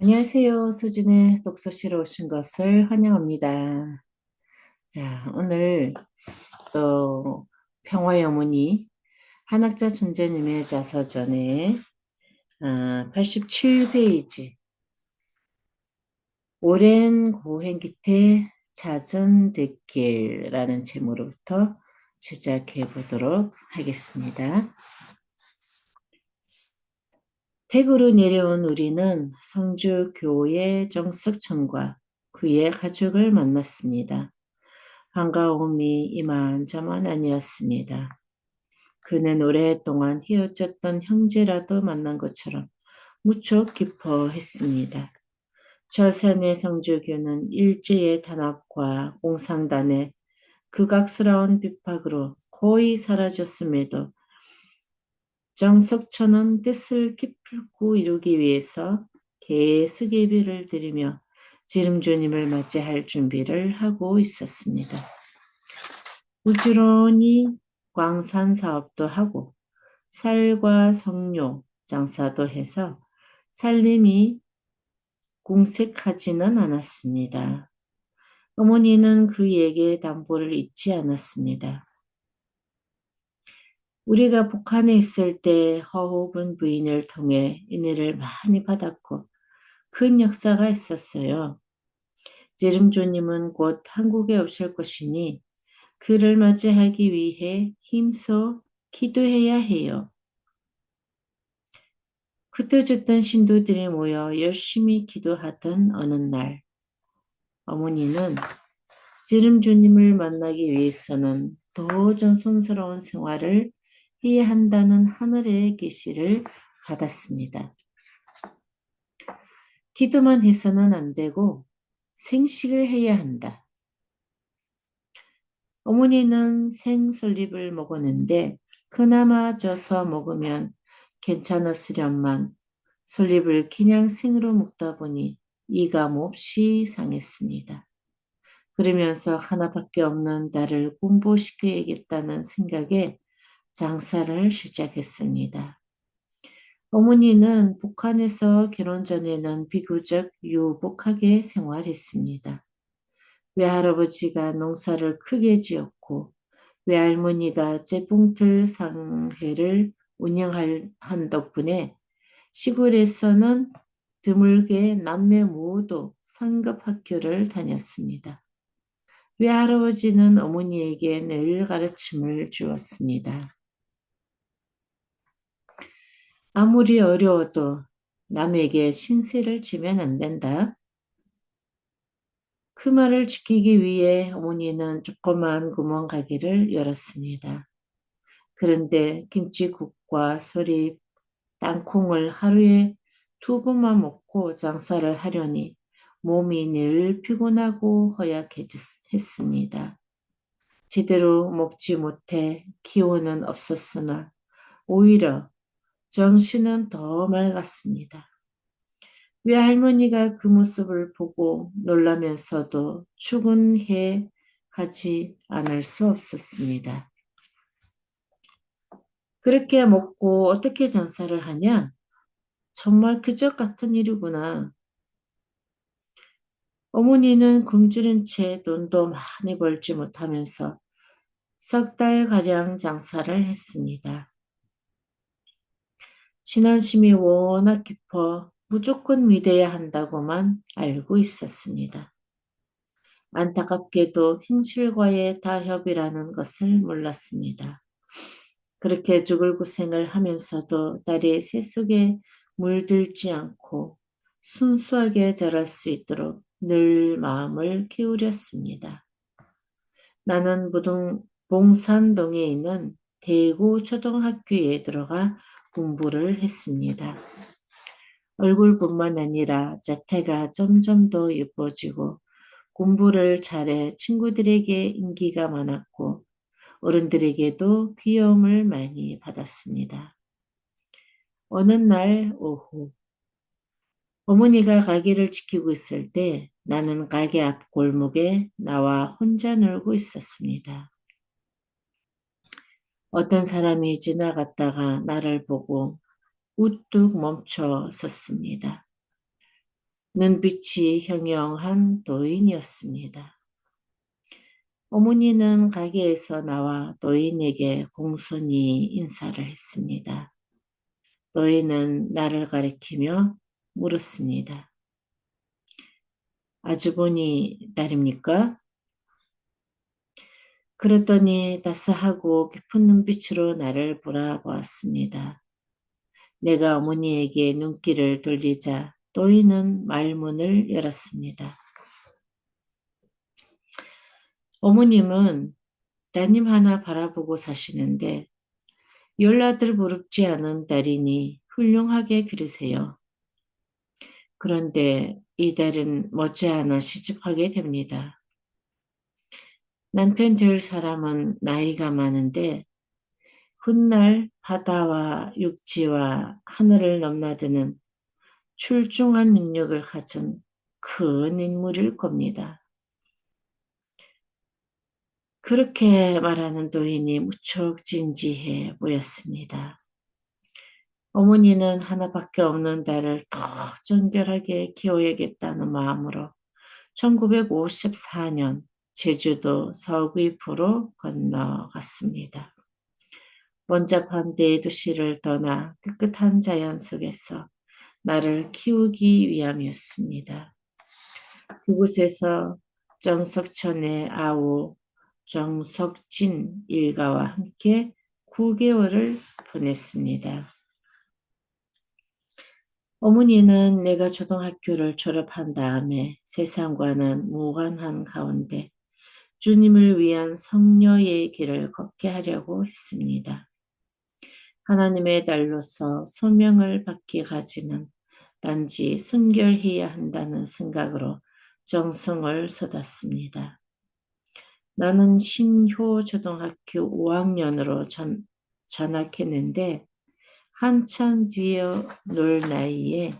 안녕하세요. 수진의 독서실에 오신 것을 환영합니다. 자, 오늘 또 평화의 어머니 한학자 존재님의 자서전에 87페이지 오랜 고행 끝에 찾은 뒷길라는 제목으로부터 시작해 보도록 하겠습니다. 태국으로 내려온 우리는 성주교회 정석천과 그의 가족을 만났습니다. 반가움이 이만저만 아니었습니다. 그는 오랫동안 헤어졌던 형제라도 만난 것처럼 무척 기뻐했습니다. 철산의 성주교는 일제의 단합과 공산당의 극악스러운 핍박으로 거의 사라졌음에도 정석천은 뜻을 기필코 이루기 위해서 계속 예배를 드리며 지름주님을 맞이할 준비를 하고 있었습니다. 부지런히 광산 사업도 하고 살과 성료 장사도 해서 살림이 궁색하지는 않았습니다. 어머니는 그에게 담보를 잊지 않았습니다. 우리가 북한에 있을 때 허호분 부인을 통해 인해를 많이 받았고 큰 역사가 있었어요. 지름조님은 곧 한국에 오실 것이니 그를 맞이하기 위해 힘써 기도해야 해요. 흩어졌던 신도들이 모여 열심히 기도하던 어느 날, 어머니는 지름주님을 만나기 위해서는 더 전손스러운 생활을 해야 한다는 하늘의 계시를 받았습니다. 기도만 해서는 안 되고 생식을 해야 한다. 어머니는 생설립을 먹었는데 그나마 져서 먹으면 괜찮았으련만 설립을 그냥 생으로 먹다 보니 이가 몹시 상했습니다. 그러면서 하나밖에 없는 딸을 공부시켜야겠다는 생각에 장사를 시작했습니다. 어머니는 북한에서 결혼 전에는 비교적 유복하게 생활했습니다. 외할아버지가 농사를 크게 지었고 외할머니가 재봉틀 상회를 운영한 덕분에 시골에서는 드물게 남매 모두 상급 학교를 다녔습니다. 외할아버지는 어머니에게 늘 가르침을 주었습니다. 아무리 어려워도 남에게 신세를 지면 안 된다. 그 말을 지키기 위해 어머니는 조그만 구멍가게를 열었습니다. 그런데 김치국과 설립, 땅콩을 하루에 2번만 먹고 장사를 하려니 몸이 늘 피곤하고 허약했습니다. 제대로 먹지 못해 기운은 없었으나 오히려 정신은 더 맑았습니다. 외할머니가 그 모습을 보고 놀라면서도 출근해 하지 않을 수 없었습니다. 그렇게 먹고 어떻게 장사를 하냐? 정말 기적 같은 일이구나. 어머니는 굶주린 채 돈도 많이 벌지 못하면서 석 달가량 장사를 했습니다. 신앙심이 워낙 깊어 무조건 믿어야 한다고만 알고 있었습니다. 안타깝게도 형실과의 타협이라는 것을 몰랐습니다. 그렇게 죽을 고생을 하면서도 딸이 새속에 물들지 않고 순수하게 자랄 수 있도록 늘 마음을 기울였습니다. 나는 봉산동에 있는 대구 초등학교에 들어가 공부를 했습니다. 얼굴뿐만 아니라 자태가 점점 더 예뻐지고 공부를 잘해 친구들에게 인기가 많았고 어른들에게도 귀여움을 많이 받았습니다. 어느 날 오후 어머니가 가게를 지키고 있을 때 나는 가게 앞 골목에 나와 혼자 놀고 있었습니다. 어떤 사람이 지나갔다가 나를 보고 우뚝 멈춰 섰습니다. 눈빛이 형형한 노인이었습니다. 어머니는 가게에서 나와 노인에게 공손히 인사를 했습니다. 노인은 나를 가리키며 물었습니다. 아주버니 딸입니까? 그랬더니 따스하고 깊은 눈빛으로 나를 바라보았습니다. 내가 어머니에게 눈길을 돌리자 노인은 말문을 열었습니다. 어머님은 따님 하나 바라보고 사시는데 열아들 부럽지 않은 딸이니 훌륭하게 기르세요. 그런데 이 딸은 머지않아 시집하게 됩니다. 남편 될 사람은 나이가 많은데 훗날 바다와 육지와 하늘을 넘나드는 출중한 능력을 가진 큰 인물일 겁니다. 그렇게 말하는 노인이 무척 진지해 보였습니다. 어머니는 하나밖에 없는 딸을 더 정결하게 키워야겠다는 마음으로 1954년 제주도 서귀포로 건너갔습니다. 번잡한 대도시를 떠나 깨끗한 자연 속에서 나를 키우기 위함이었습니다. 그곳에서 정석천의 아우 정석진 일가와 함께 9개월을 보냈습니다. 어머니는 내가 초등학교를 졸업한 다음에 세상과는 무관한 가운데 주님을 위한 성녀의 길을 걷게 하려고 했습니다. 하나님의 딸로서 소명을 받기까지는 단지 순결해야 한다는 생각으로 정성을 쏟았습니다. 나는 신효초등학교 5학년으로 전학했는데 한참 뛰어놀 나이에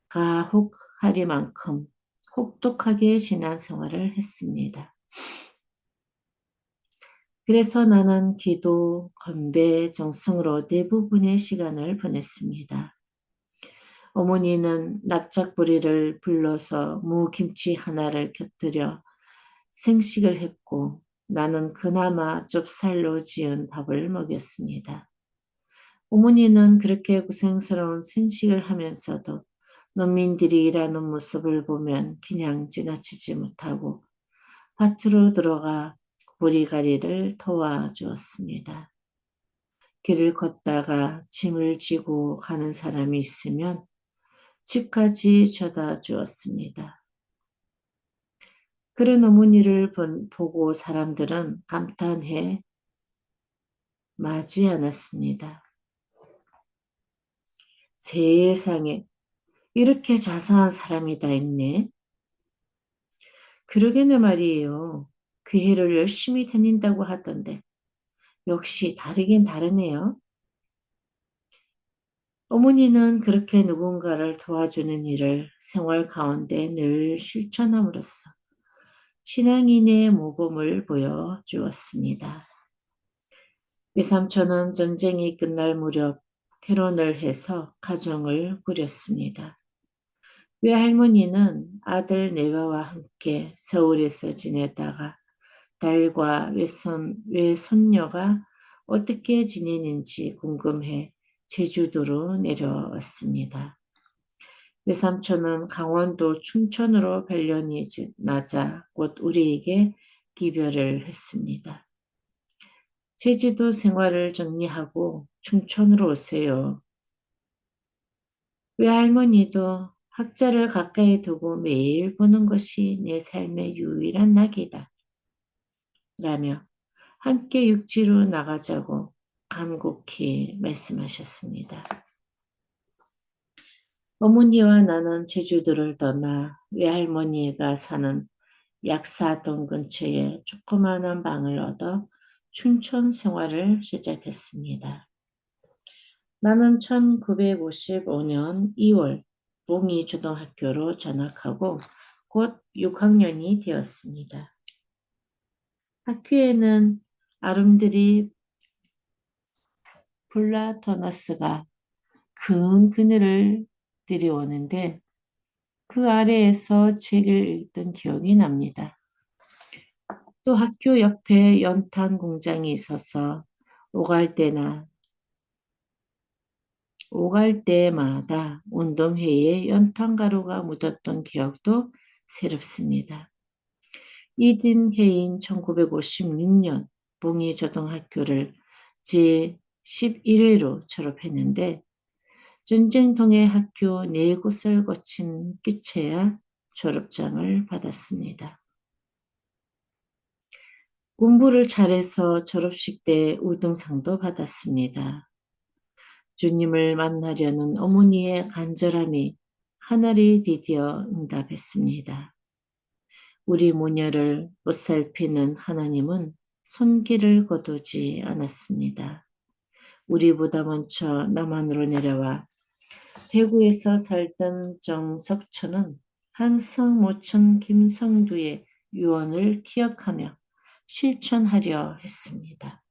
가혹하리만큼 혹독하게 신앙생활을 했습니다. 그래서 나는 기도, 건배, 정성으로 대부분의 시간을 보냈습니다. 어머니는 납작부리를 불러서 무김치 하나를 곁들여 생식을 했고 나는 그나마 좁쌀로 지은 밥을 먹였습니다. 어머니는 그렇게 고생스러운 생식을 하면서도 농민들이 일하는 모습을 보면 그냥 지나치지 못하고 밭으로 들어가 보리가리를 도와주었습니다. 길을 걷다가 짐을 지고 가는 사람이 있으면 집까지 줘다 주었습니다. 그런 어머니를 보고 사람들은 감탄해 마지 않았습니다. 세상에 이렇게 자상한 사람이 다 있네. 그러게는 말이에요. 교회를 열심히 다닌다고 하던데 역시 다르긴 다르네요. 어머니는 그렇게 누군가를 도와주는 일을 생활 가운데 늘 실천함으로써 신앙인의 모범을 보여주었습니다. 외삼촌은 전쟁이 끝날 무렵 결혼을 해서 가정을 꾸렸습니다. 외할머니는 아들 내외와 함께 서울에서 지내다가 딸과 외손녀가 어떻게 지내는지 궁금해 제주도로 내려왔습니다. 외삼촌은 강원도 춘천으로 별년이 나자 곧 우리에게 기별을 했습니다. 제주도 생활을 정리하고 춘천으로 오세요. 외할머니도 학자를 가까이 두고 매일 보는 것이 내 삶의 유일한 낙이다. 라며 함께 육지로 나가자고 간곡히 말씀하셨습니다. 어머니와 나는 제주도를 떠나 외할머니가 사는 약사동 근처에 조그마한 방을 얻어 춘천 생활을 시작했습니다. 나는 1955년 2월 봉이초등학교로 전학하고 곧 6학년이 되었습니다. 학교에는 아름드리 플라토너스가 큰 그늘을 들여오는데 그 아래에서 책을 읽던 기억이 납니다. 또 학교 옆에 연탄 공장이 있어서 오갈 때나 오갈 때마다 운동회에 연탄 가루가 묻었던 기억도 새롭습니다. 이듬해인 1956년 봉이초등학교를 제11회로 졸업했는데 전쟁통에 학교 네 곳을 거친 끝에야 졸업장을 받았습니다. 공부를 잘해서 졸업식 때 우등상도 받았습니다. 주님을 만나려는 어머니의 간절함이 하늘이 디디어 응답했습니다. 우리 모녀를 보살피는 하나님은 손길을 거두지 않았습니다. 우리보다 먼저 남한으로 내려와 대구에서 살던 정석천은 한성모천 김성두의 유언을 기억하며 실천하려 했습니다.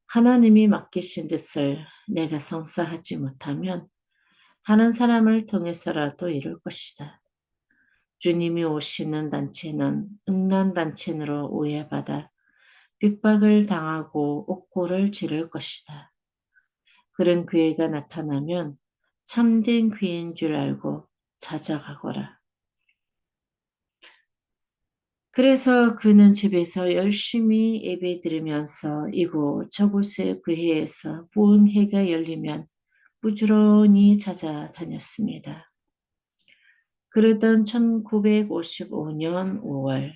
하나님이 맡기신 뜻을 내가 성사하지 못하면 다른 사람을 통해서라도 이룰 것이다. 주님이 오시는 단체는 음란단체로 오해받아 핍박을 당하고 옥고를 지를 것이다. 그런 교회가 나타나면 참된 교회인 줄 알고 찾아가거라. 그래서 그는 집에서 열심히 예배 드리면서 이곳 저곳의 교회에서 부흥회가 열리면 부지런히 찾아다녔습니다. 그러던 1955년 5월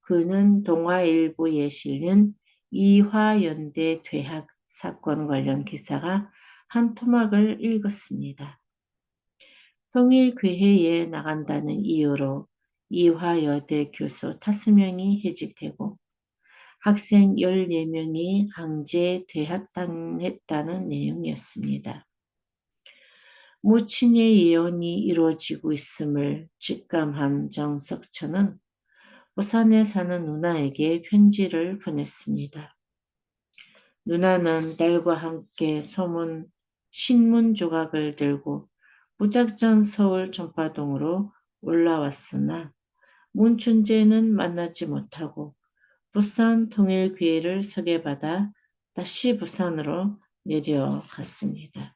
그는 동아일보에 실린 이화연대 퇴학 사건 관련 기사가 한 토막을 읽었습니다. 통일교회에 나간다는 이유로 이화여대 교수 5명이 해직되고 학생 14명이 강제 퇴학당했다는 내용이었습니다. 모친의 예언이 이루어지고 있음을 직감한 정석천은 부산에 사는 누나에게 편지를 보냈습니다. 누나는 딸과 함께 신문 조각을 들고 무작정 서울 전파동으로 올라왔으나 문춘재는 만나지 못하고 부산 통일교회를 소개받아 다시 부산으로 내려갔습니다.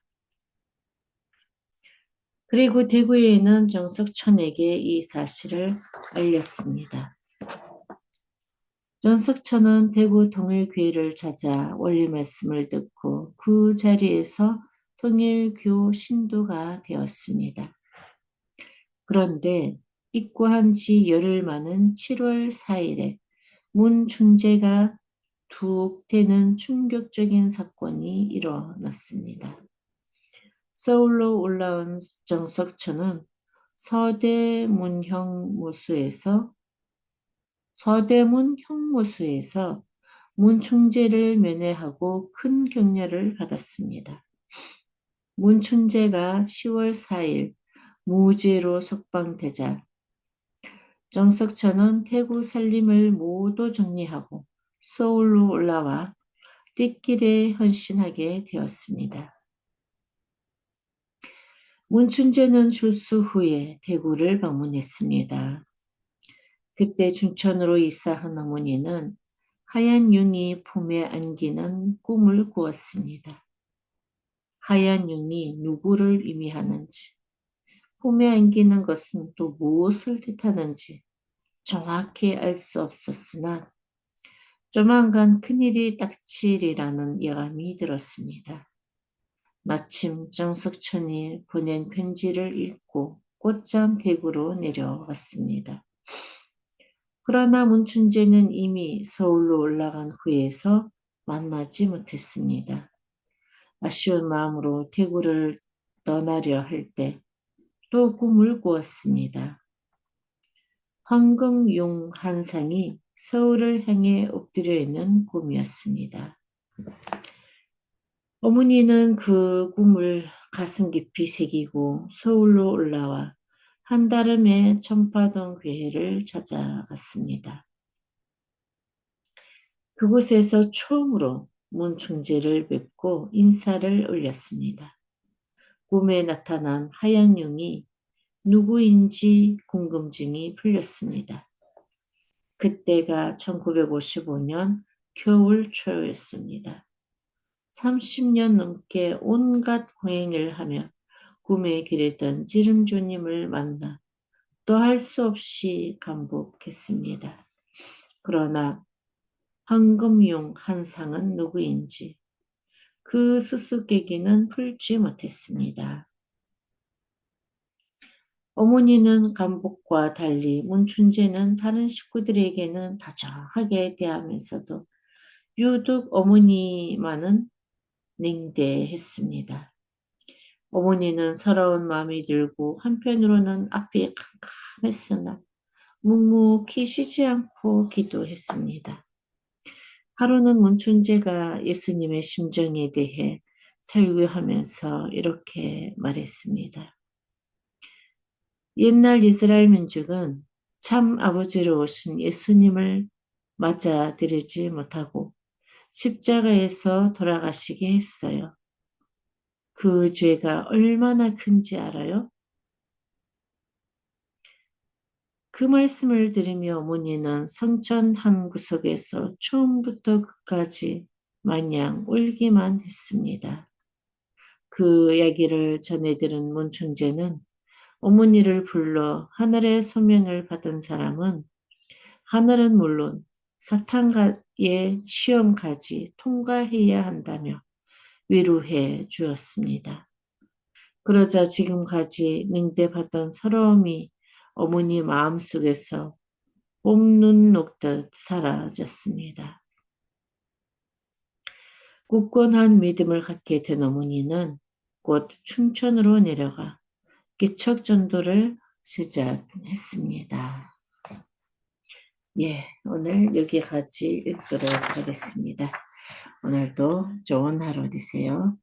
그리고 대구에 있는 정석천에게 이 사실을 알렸습니다. 정석천은 대구 통일교회를 찾아 원리 말씀을 듣고 그 자리에서 통일교 신도가 되었습니다. 그런데 입고한 지 열흘 많은 7월 4일에 문충재가 툭 되는 충격적인 사건이 일어났습니다. 서울로 올라온 정석천은 서대문 형무소에서 문충재를 면회하고 큰 격려를 받았습니다. 문충재가 10월 4일 무죄로 석방되자 정석천은 대구 살림을 모두 정리하고 서울로 올라와 띠길에 헌신하게 되었습니다. 문춘재는 출소 후에 대구를 방문했습니다. 그때 춘천으로 이사한 어머니는 하얀 융이 품에 안기는 꿈을 꾸었습니다. 하얀 융이 누구를 의미하는지, 품에 안기는 것은 또 무엇을 뜻하는지 정확히 알 수 없었으나 조만간 큰일이 닥치리라는 예감이 들었습니다. 마침 정석천이 보낸 편지를 읽고 곧장 대구로 내려갔습니다. 그러나 문춘재는 이미 서울로 올라간 후에서 만나지 못했습니다. 아쉬운 마음으로 대구를 떠나려 할 때 또 꿈을 꾸었습니다. 황금융 한 상이 서울을 향해 엎드려 있는 꿈이었습니다. 어머니는 그 꿈을 가슴 깊이 새기고 서울로 올라와 한달음에 청파동 교회를 찾아갔습니다. 그곳에서 처음으로 문충재를 뵙고 인사를 올렸습니다. 꿈에 나타난 하얀 용이 누구인지 궁금증이 풀렸습니다. 그때가 1955년 겨울 초였습니다. 30년 넘게 온갖 고행을 하며 꿈에 길했던 찌름조님을 만나 또 할 수 없이 감복했습니다. 그러나 황금용 한 상은 누구인지 그 수수께끼는 풀지 못했습니다. 어머니는 감복과 달리 문춘재는 다른 식구들에게는 다정하게 대하면서도 유독 어머니만은 냉대했습니다. 어머니는 서러운 마음이 들고 한편으로는 앞이 캄캄했으나 묵묵히 쉬지 않고 기도했습니다. 하루는 문춘재가 예수님의 심정에 대해 설교하면서 이렇게 말했습니다. 옛날 이스라엘 민족은 참 아버지로 오신 예수님을 맞아들이지 못하고 십자가에서 돌아가시게 했어요. 그 죄가 얼마나 큰지 알아요? 그 말씀을 들으며 어머니는 성전 한 구석에서 처음부터 끝까지 마냥 울기만 했습니다. 그 이야기를 전해 들은 문춘재는 어머니를 불러 하늘의 소명을 받은 사람은 하늘은 물론 사탄의 시험까지 통과해야 한다며 위로해 주었습니다. 그러자 지금까지 냉대받던 서러움이 어머니 마음속에서 봄눈 녹듯 사라졌습니다. 굳건한 믿음을 갖게 된 어머니는 곧 춘천으로 내려가 기척전도를 시작했습니다. 예, 오늘 여기까지 읽도록 하겠습니다. 오늘도 좋은 하루 되세요.